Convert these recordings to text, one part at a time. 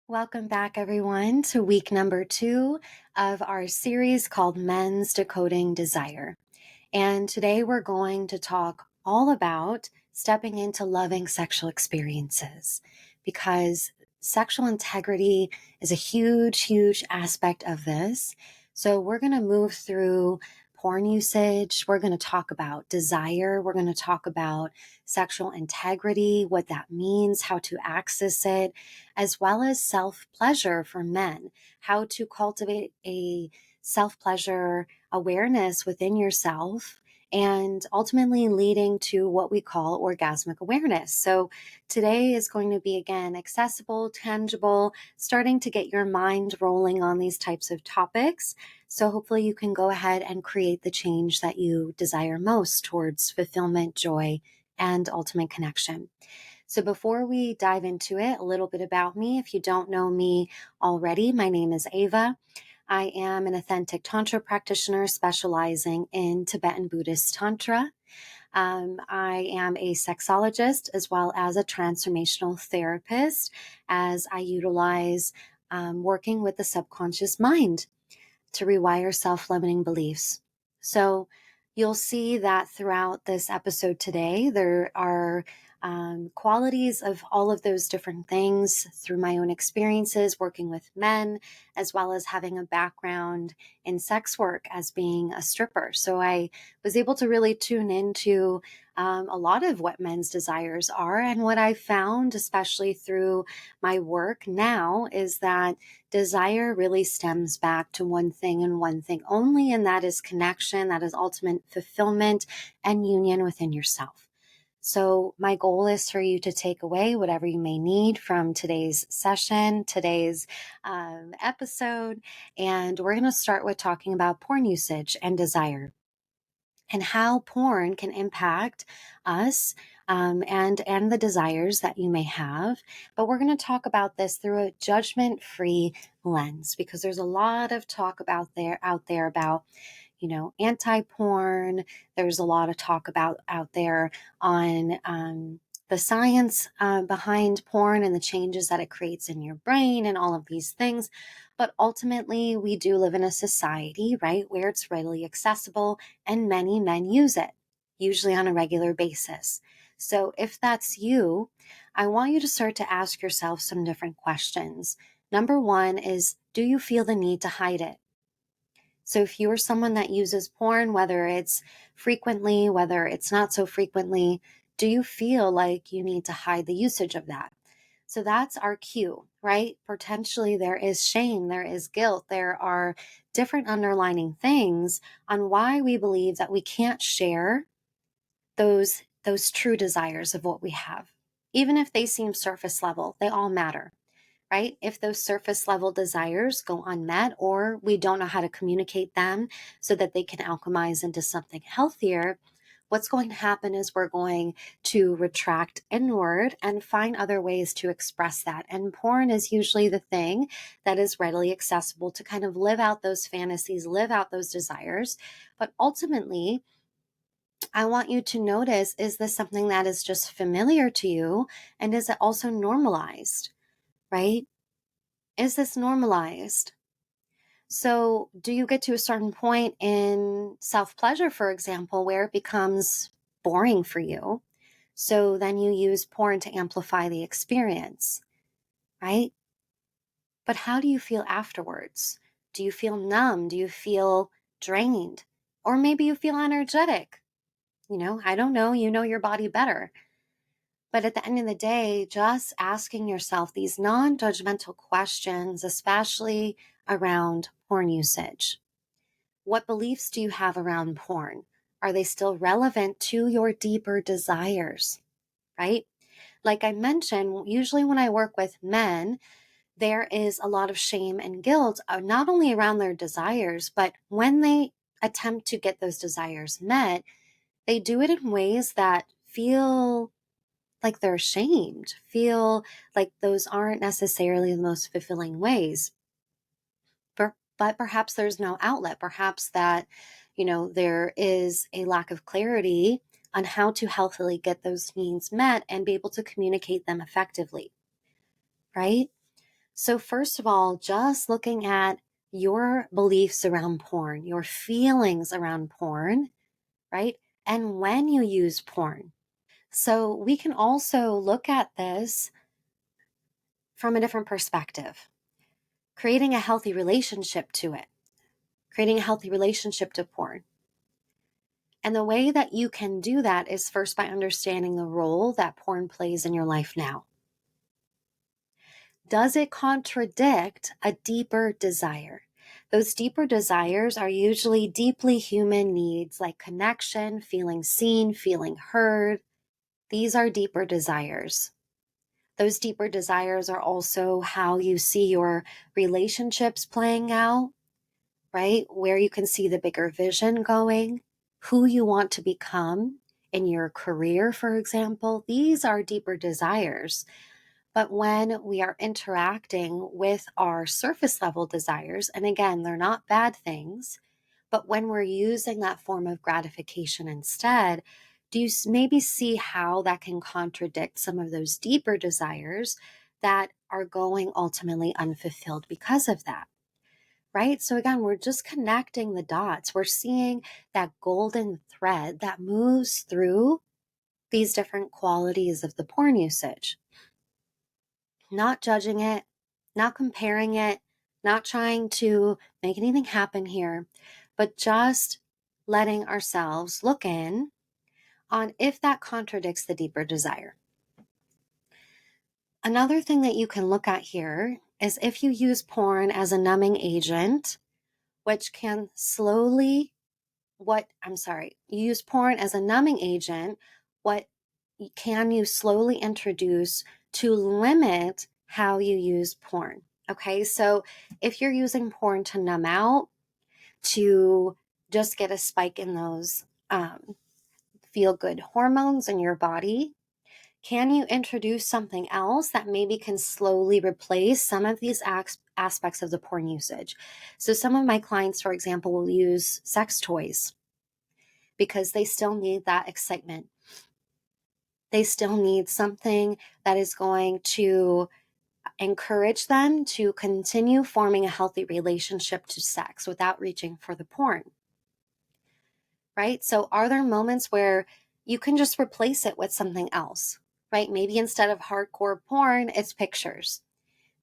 Welcome back, everyone, to week number 2 of our series called Men's Decoding Desire. And today we're going to talk all about stepping into loving sexual experiences because sexual integrity is a huge aspect of this. So we're going to move through porn usage. We're going to talk about desire. We're going to talk about sexual integrity, what that means, how to access it, as well as self-pleasure for men, how to cultivate a self-pleasure awareness within yourself and ultimately leading to what we call orgasmic awareness. So today is going to be, again, accessible, tangible, starting to get your mind rolling on these types of topics. So hopefully you can go ahead and create the change that you desire most towards fulfillment, joy, and ultimate connection. So before we dive into it, a little bit about me. If you don't know me already, my name is Ava. I am an authentic Tantra practitioner specializing in Tibetan Buddhist Tantra. I am a sexologist as well as a transformational therapist as I utilize working with the subconscious mind to rewire self-limiting beliefs. So you'll see that throughout this episode today, there are qualities of all of those different things through my own experiences working with men, as well as having a background in sex work as being a stripper. So I was able to really tune into a lot of what men's desires are. And what I found, especially through my work now, is that desire really stems back to one thing and one thing only, and that is connection, that is ultimate fulfillment and union within yourself. So my goal is for you to take away whatever you may need from today's session, today's episode, and we're going to start with talking about porn usage and desire and how porn can impact us and the desires that you may have. But we're going to talk about this through a judgment-free lens because there's a lot of talk out there about anti-porn. There's a lot of talk about out there on the science behind porn and the changes that it creates in your brain and all of these things. But ultimately, we do live in a society, right, where it's readily accessible and many men use it, usually on a regular basis. So if that's you, I want you to start to ask yourself some different questions. Number one is, do you feel the need to hide it? So if you're someone that uses porn, whether it's frequently, whether it's not so frequently, do you feel like you need to hide the usage of that? So that's our cue, right? Potentially there is shame, there is guilt, there are different underlining things on why we believe that we can't share those true desires of what we have. Even if they seem surface level, they all matter, right? If those surface level desires go unmet or we don't know how to communicate them so that they can alchemize into something healthier, what's going to happen is we're going to retract inward and find other ways to express that. And porn is usually the thing that is readily accessible to kind of live out those fantasies, live out those desires. But ultimately, I want you to notice, is this something that is just familiar to you? And is it also normalized, right? Is this normalized? So do you get to a certain point in self-pleasure, for example, where it becomes boring for you? So then you use porn to amplify the experience, right? But how do you feel afterwards? Do you feel numb? Do you feel drained? Or maybe you feel energetic. I don't know. You know your body better. But at the end of the day, just asking yourself these non-judgmental questions, especially around porn usage. What beliefs do you have around porn? Are they still relevant to your deeper desires, right? Like I mentioned, usually when I work with men, there is a lot of shame and guilt, not only around their desires, but when they attempt to get those desires met, they do it in ways that feel like they're ashamed, feel like those aren't necessarily the most fulfilling ways. But perhaps there's no outlet. Perhaps that, there is a lack of clarity on how to healthily get those needs met and be able to communicate them effectively, right? So, first of all, just looking at your beliefs around porn, your feelings around porn, right? And when you use porn. So, we can also look at this from a different perspective, creating a healthy relationship to it, creating a healthy relationship to porn. And the way that you can do that is first by understanding the role that porn plays in your life now. Does it contradict a deeper desire? Those deeper desires are usually deeply human needs like connection, feeling seen, feeling heard. These are deeper desires. Those deeper desires are also how you see your relationships playing out, right? Where you can see the bigger vision going, who you want to become in your career, for example. These are deeper desires. But when we are interacting with our surface level desires, and again, they're not bad things, but when we're using that form of gratification instead, do you maybe see how that can contradict some of those deeper desires that are going ultimately unfulfilled because of that? Right? So again, we're just connecting the dots. We're seeing that golden thread that moves through these different qualities of the porn usage. Not judging it, not comparing it, not trying to make anything happen here, but just letting ourselves look in on if that contradicts the deeper desire. Another thing that you can look at here is if you use porn as a numbing agent, which can slowly, you use porn as a numbing agent, what can you slowly introduce to limit how you use porn? Okay, so if you're using porn to numb out, to just get a spike in those feel good hormones in your body, can you introduce something else that maybe can slowly replace some of these aspects of the porn usage? So, some of my clients, for example, will use sex toys because they still need that excitement. They still need something that is going to encourage them to continue forming a healthy relationship to sex without reaching for the porn, right? So are there moments where you can just replace it with something else, right? Maybe instead of hardcore porn, it's pictures.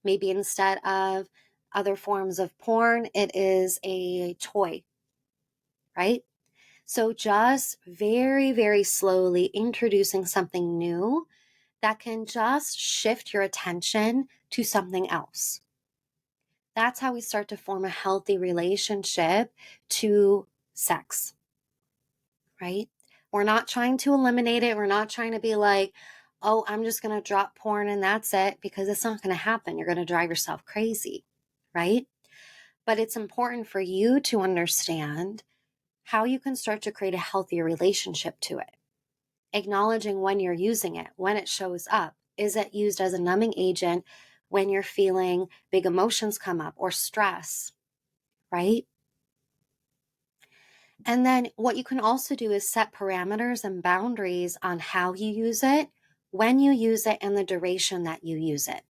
Maybe instead of other forms of porn, it is a toy, right? So just very, very slowly introducing something new that can just shift your attention to something else. That's how we start to form a healthy relationship to sex, right? We're not trying to eliminate it. We're not trying to be like, oh, I'm just going to drop porn and that's it, because it's not going to happen. You're going to drive yourself crazy, right? But it's important for you to understand how you can start to create a healthier relationship to it. Acknowledging when you're using it, when it shows up. Is it used as a numbing agent when you're feeling big emotions come up or stress, right? And then what you can also do is set parameters and boundaries on how you use it, when you use it, and the duration that you use it.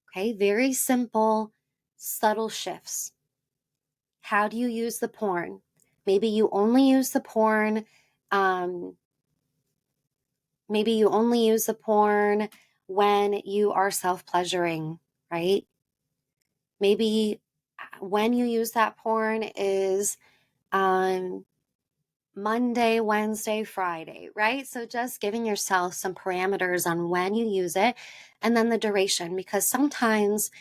Okay, very simple, subtle shifts. How do you use the porn? Maybe you only use the porn. Maybe you only use the porn when you are self-pleasuring, right? Maybe when you use that porn is Monday, Wednesday, Friday, right? So just giving yourself some parameters on when you use it and then the duration, because sometimes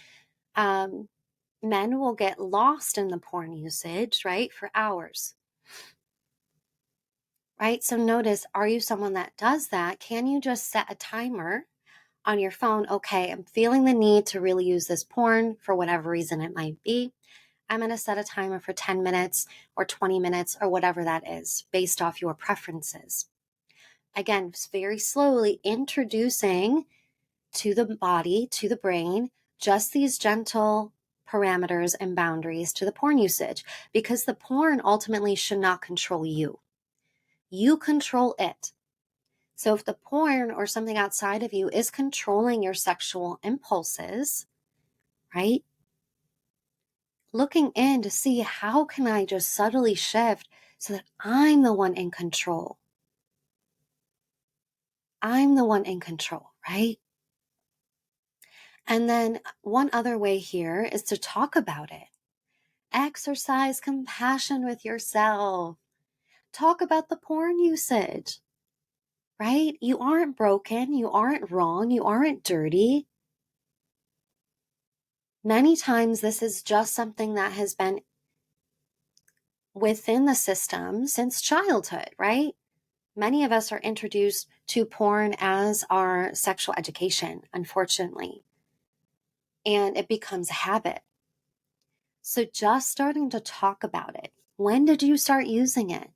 men will get lost in the porn usage, right? For hours, right? So notice, are you someone that does that? Can you just set a timer on your phone? Okay, I'm feeling the need to really use this porn for whatever reason it might be. I'm going to set a timer for 10 minutes or 20 minutes or whatever that is based off your preferences. Again, very slowly introducing to the body, to the brain, just these gentle parameters and boundaries to the porn usage, because the porn ultimately should not control you. You control it. So if the porn or something outside of you is controlling your sexual impulses, right? Looking in to see how can I just subtly shift so that I'm the one in control. I'm the one in control, right? And then one other way here is to talk about it. Exercise compassion with yourself. Talk about the porn usage, right? You aren't broken. You aren't wrong. You aren't dirty. Many times, this is just something that has been within the system since childhood, right? Many of us are introduced to porn as our sexual education, unfortunately, and it becomes a habit. So just starting to talk about it. When did you start using it?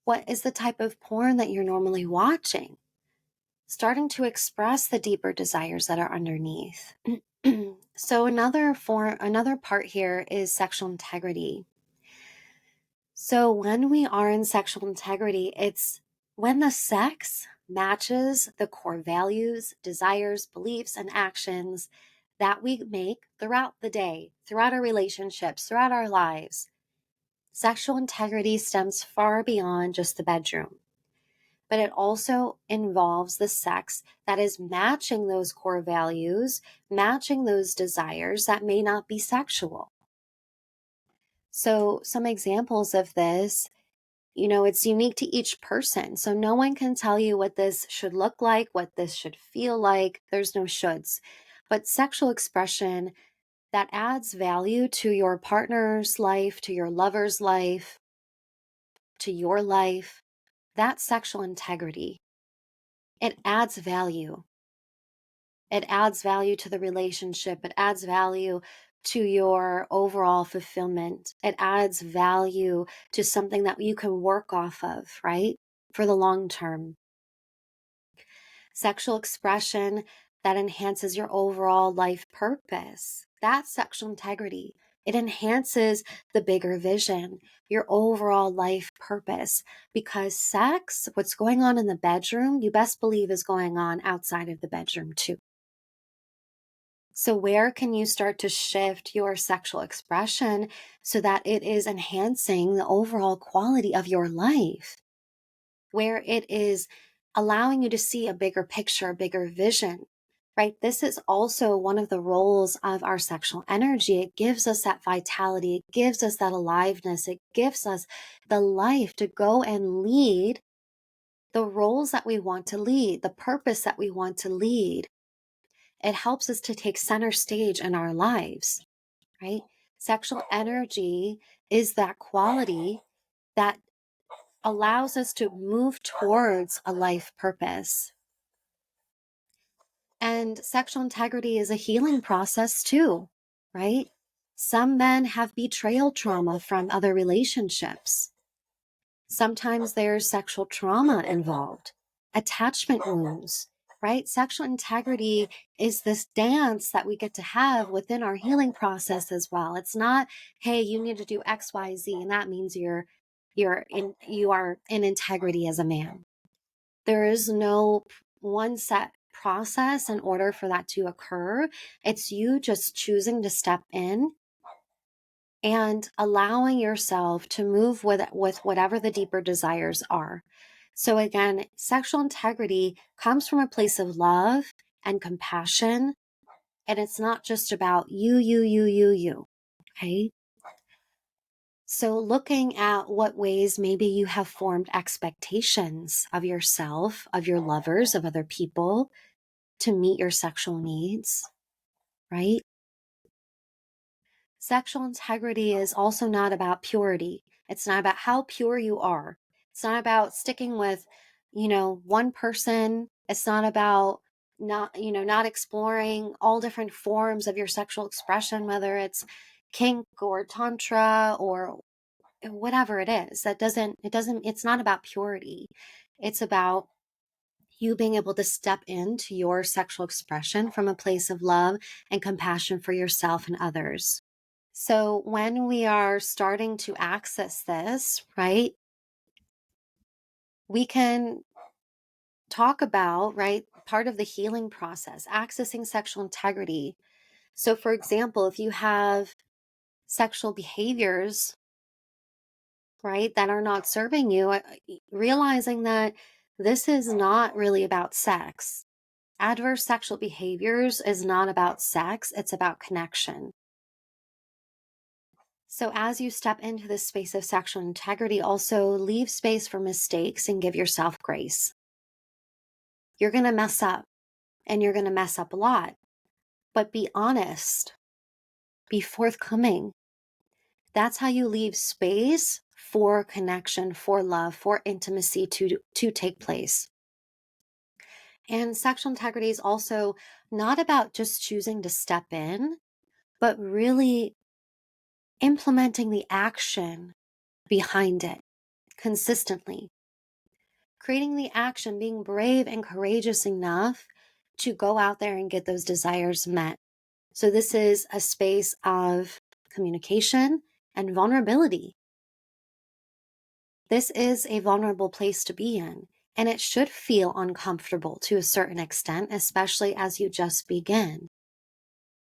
What is the type of porn that you're normally watching? Starting to express the deeper desires that are underneath. So another part here is sexual integrity. So when we are in sexual integrity, it's when the sex matches the core values, desires, beliefs, and actions that we make throughout the day, throughout our relationships, throughout our lives. Sexual integrity stems far beyond just the bedroom, but it also involves the sex that is matching those core values, matching those desires that may not be sexual. So, some examples of this, it's unique to each person. So, no one can tell you what this should look like, what this should feel like. There's no shoulds. But sexual expression that adds value to your partner's life, to your lover's life, to your life, that's sexual integrity. It adds value. It adds value to the relationship. It adds value to your overall fulfillment. It adds value to something that you can work off of, right? For the long term. Sexual expression that enhances your overall life purpose. That's sexual integrity. It enhances the bigger vision, your overall life purpose, because sex, what's going on in the bedroom, you best believe is going on outside of the bedroom too. So, where can you start to shift your sexual expression so that it is enhancing the overall quality of your life? Where it is allowing you to see a bigger picture, a bigger vision, right? This is also one of the roles of our sexual energy. It gives us that vitality, it gives us that aliveness, it gives us the life to go and lead the roles that we want to lead, the purpose that we want to lead. It helps us to take center stage in our lives, right? Sexual energy is that quality that allows us to move towards a life purpose. And sexual integrity is a healing process too, right? Some men have betrayal trauma from other relationships. Sometimes there's sexual trauma involved, attachment wounds, right? Sexual integrity is this dance that we get to have within our healing process as well. It's not, hey, you need to do X, Y, Z, and that means you are in integrity as a man. There is no one set process in order for that to occur. It's you just choosing to step in and allowing yourself to move with whatever the deeper desires are. So again, sexual integrity comes from a place of love and compassion, and it's not just about you. Okay? So looking at what ways maybe you have formed expectations of yourself, of your lovers, of other people to meet your sexual needs, right? Sexual integrity is also not about purity. It's not about how pure you are. It's not about sticking with, one person. It's not about not exploring all different forms of your sexual expression, whether it's kink or tantra or whatever it is. It's not about purity. It's about you being able to step into your sexual expression from a place of love and compassion for yourself and others. So when we are starting to access this, right, we can talk about, right, part of the healing process, accessing sexual integrity. So, for example, if you have sexual behaviors, right, that are not serving you, realizing that this is not really about sex. Adverse sexual behaviors is not about sex, it's about connection. So, as you step into this space of sexual integrity, also leave space for mistakes and give yourself grace. You're going to mess up and you're going to mess up a lot, but be honest, be forthcoming. That's how you leave space for connection, for love, for intimacy to take place. And sexual integrity is also not about just choosing to step in, but really implementing the action behind it consistently. Creating the action, being brave and courageous enough to go out there and get those desires met. So, this is a space of communication and vulnerability. This is a vulnerable place to be in, and it should feel uncomfortable to a certain extent, especially as you just begin.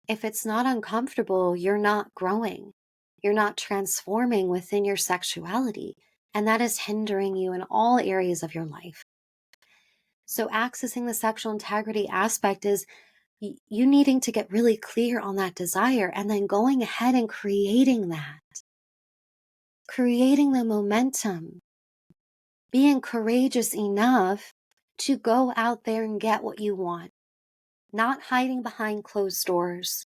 If it's not uncomfortable, you're not growing. You're not transforming within your sexuality, and that is hindering you in all areas of your life. So, accessing the sexual integrity aspect is you needing to get really clear on that desire and then going ahead and creating that, creating the momentum, being courageous enough to go out there and get what you want, not hiding behind closed doors.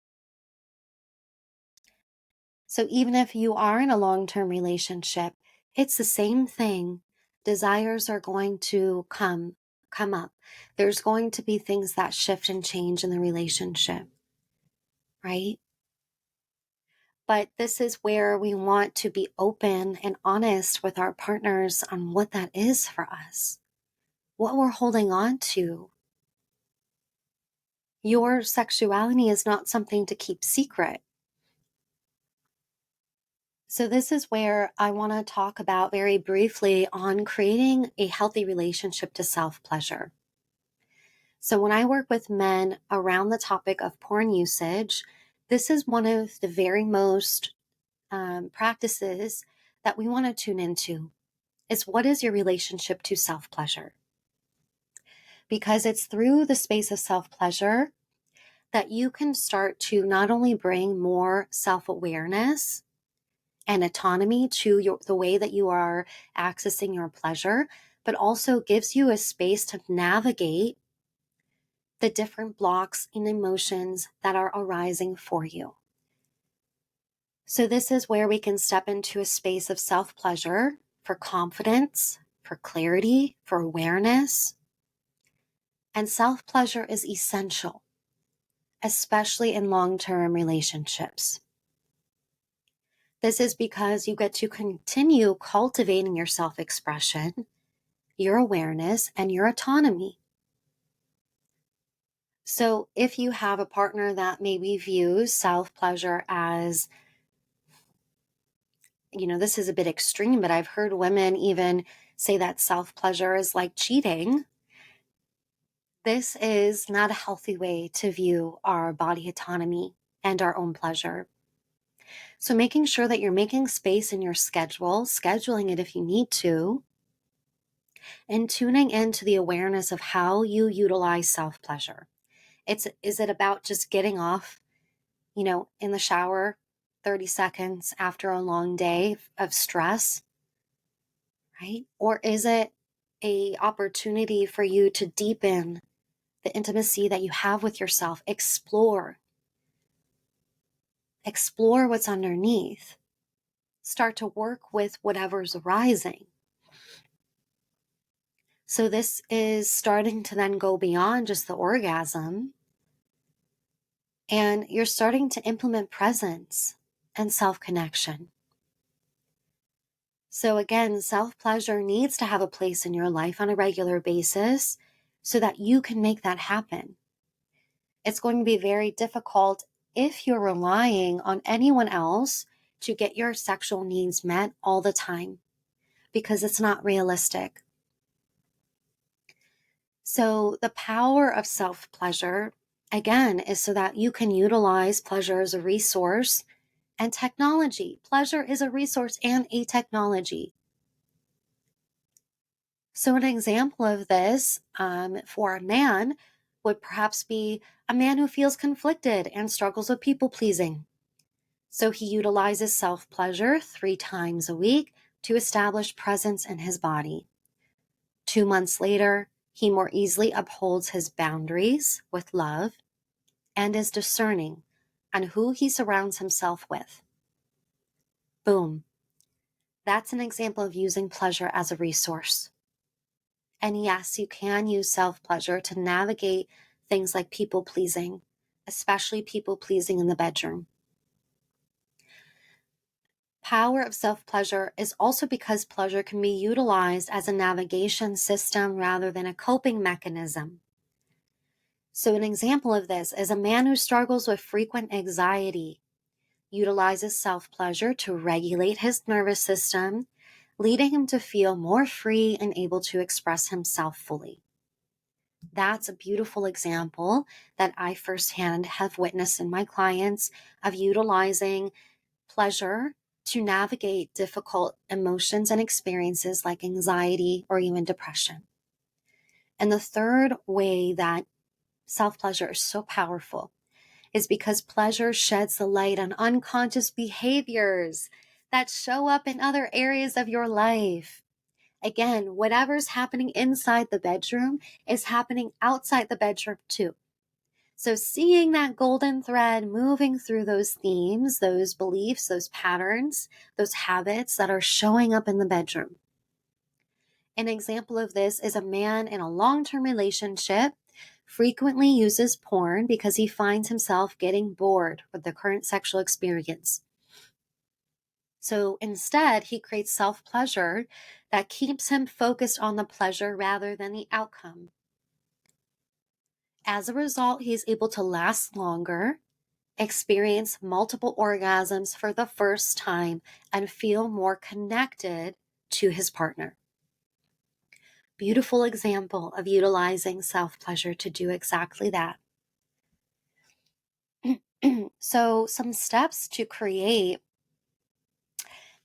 So even if you are in a long-term relationship, it's the same thing. Desires are going to come up. There's going to be things that shift and change in the relationship, right? But this is where we want to be open and honest with our partners on what that is for us, what we're holding on to. Your sexuality is not something to keep secret. So this is where I want to talk about very briefly on creating a healthy relationship to self-pleasure. So when I work with men around the topic of porn usage, this is one of the very most practices that we want to tune into is what is your relationship to self-pleasure? Because it's through the space of self-pleasure that you can start to not only bring more self-awareness and autonomy to the way that you are accessing your pleasure, but also gives you a space to navigate the different blocks and emotions that are arising for you. So this is where we can step into a space of self-pleasure for confidence, for clarity, for awareness. And self-pleasure is essential, especially in long-term relationships. This is because you get to continue cultivating your self-expression, your awareness, and your autonomy. So if you have a partner that maybe views self-pleasure as, this is a bit extreme, but I've heard women even say that self-pleasure is like cheating. This is not a healthy way to view our body autonomy and our own pleasure. So making sure that you're making space in your schedule, scheduling it if you need to, and tuning into the awareness of how you utilize self-pleasure. Is it about just getting off, in the shower 30 seconds after a long day of stress, right? Or is it a opportunity for you to deepen the intimacy that you have with yourself, explore what's underneath, start to work with whatever's arising. So this is starting to then go beyond just the orgasm, and you're starting to implement presence and self-connection. So again, self-pleasure needs to have a place in your life on a regular basis so that you can make that happen. It's going to be very difficult if you're relying on anyone else to get your sexual needs met all the time, because it's not realistic. So the power of self-pleasure again, is so that you can utilize pleasure as a resource and technology. Pleasure is a resource and a technology. So, an example of this for a man would perhaps be a man who feels conflicted and struggles with people pleasing. So, he utilizes self pleasure 3 times a week to establish presence in his body. 2 months later, he more easily upholds his boundaries with love and is discerning on who he surrounds himself with. Boom. That's an example of using pleasure as a resource. And yes, you can use self-pleasure to navigate things like people pleasing, especially people pleasing in the bedroom. Power of self-pleasure is also because pleasure can be utilized as a navigation system rather than a coping mechanism. So an example of this is a man who struggles with frequent anxiety utilizes self-pleasure to regulate his nervous system, leading him to feel more free and able to express himself fully. That's a beautiful example that I firsthand have witnessed in my clients of utilizing pleasure to navigate difficult emotions and experiences like anxiety or even depression. And the third way that self-pleasure is so powerful is because pleasure sheds the light on unconscious behaviors that show up in other areas of your life. Again, whatever's happening inside the bedroom is happening outside the bedroom too. So seeing that golden thread moving through those themes, those beliefs, those patterns, those habits that are showing up in the bedroom. An example of this is a man in a long-term relationship frequently uses porn because he finds himself getting bored with the current sexual experience. So instead, he creates self-pleasure that keeps him focused on the pleasure rather than the outcome. As a result, he's able to last longer, experience multiple orgasms for the first time, and feel more connected to his partner. Beautiful example of utilizing self-pleasure to do exactly that. So some steps to create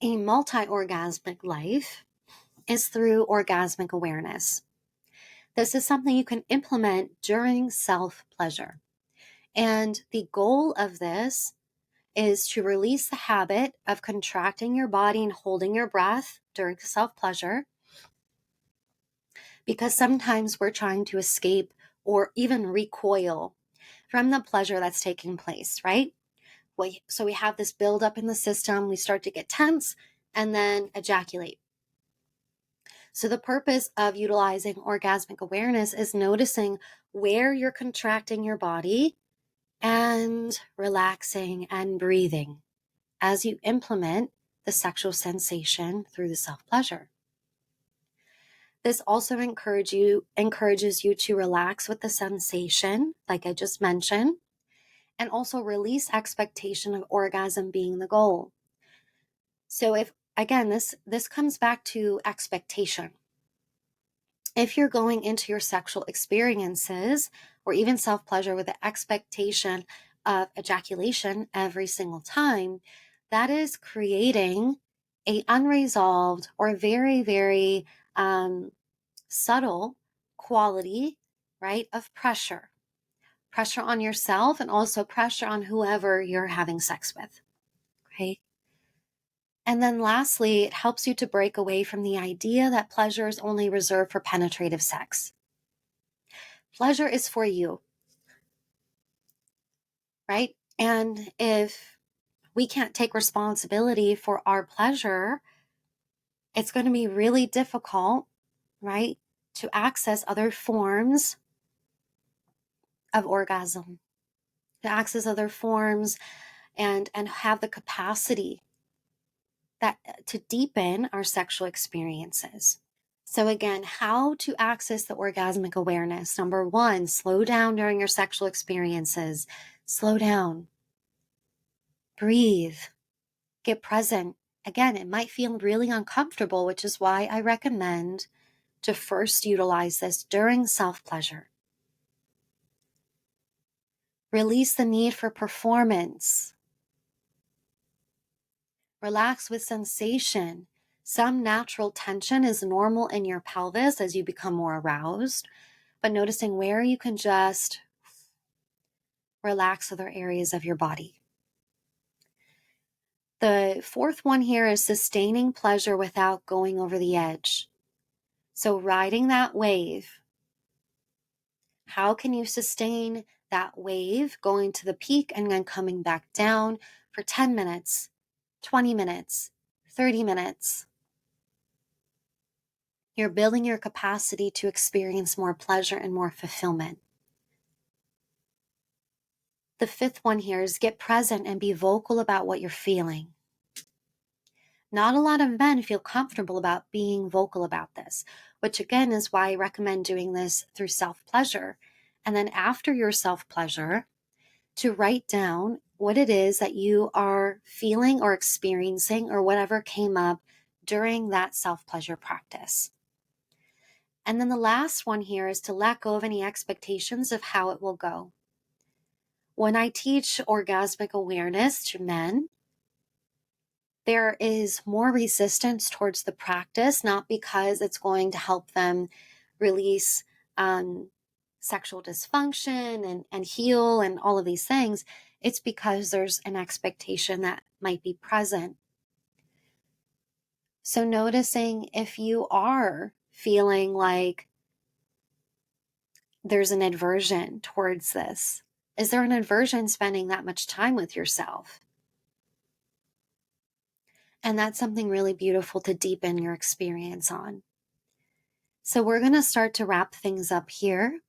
a multi-orgasmic life is through orgasmic awareness. This is something you can implement during self-pleasure. And the goal of this is to release the habit of contracting your body and holding your breath during self-pleasure, because sometimes we're trying to escape or even recoil from the pleasure that's taking place, right? So we have this buildup in the system, we start to get tense and then ejaculate. So the purpose of utilizing orgasmic awareness is noticing where you're contracting your body and relaxing and breathing as you implement the sexual sensation through the self-pleasure. This also encourages you to relax with the sensation, like I just mentioned, and also release expectation of orgasm being the goal. So if, again, this comes back to expectation. If you're going into your sexual experiences or even self-pleasure with the expectation of ejaculation every single time, that is creating a unresolved or very, very subtle quality, right, of pressure on yourself and also pressure on whoever you're having sex with, okay? And then lastly, it helps you to break away from the idea that pleasure is only reserved for penetrative sex. Pleasure is for you, right? And if we can't take responsibility for our pleasure, it's going to be really difficult, right, to access other forms of orgasm, to access other forms and have the capacity that to deepen our sexual experiences. So again, how to access the orgasmic awareness. Number one, slow down during your sexual experiences. Slow down. Breathe. Get present. Again, it might feel really uncomfortable, which is why I recommend to first utilize this during self-pleasure. Release the need for performance. Relax with sensation. Some natural tension is normal in your pelvis as you become more aroused, but noticing where you can just relax other areas of your body. The fourth one here is sustaining pleasure without going over the edge. So riding that wave, how can you sustain that wave going to the peak and then coming back down for 10 minutes, 20 minutes, 30 minutes? You're building your capacity to experience more pleasure and more fulfillment. The fifth one here is get present and be vocal about what you're feeling. Not a lot of men feel comfortable about being vocal about this, which again is why I recommend doing this through self-pleasure. And then after your self-pleasure, to write down what it is that you are feeling or experiencing or whatever came up during that self-pleasure practice. And then the last one here is to let go of any expectations of how it will go. When I teach orgasmic awareness to men, there is more resistance towards the practice, not because it's going to help them release sexual dysfunction and heal and all of these things. It's because there's an expectation that might be present. So noticing if you are feeling like there's an aversion towards this. Is there an aversion spending that much time with yourself? And that's something really beautiful to deepen your experience on. So we're going to start to wrap things up here.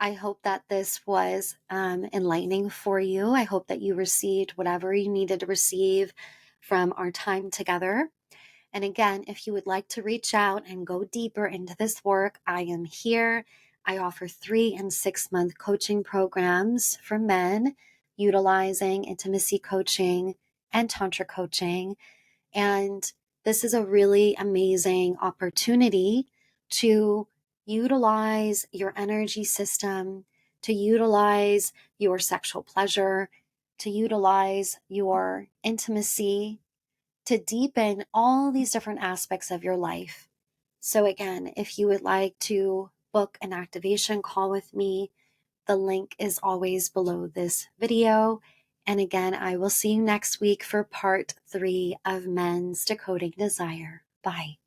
I hope that this was enlightening for you. I hope that you received whatever you needed to receive from our time together. And again, if you would like to reach out and go deeper into this work, I am here. I offer 3 and 6 month coaching programs for men utilizing intimacy coaching and tantra coaching. And this is a really amazing opportunity to utilize your energy system, to utilize your sexual pleasure, to utilize your intimacy, to deepen all these different aspects of your life. So again, if you would like to book an activation call with me, the link is always below this video. And again, I will see you next week for part 3 of Men's Decoding Desire. Bye.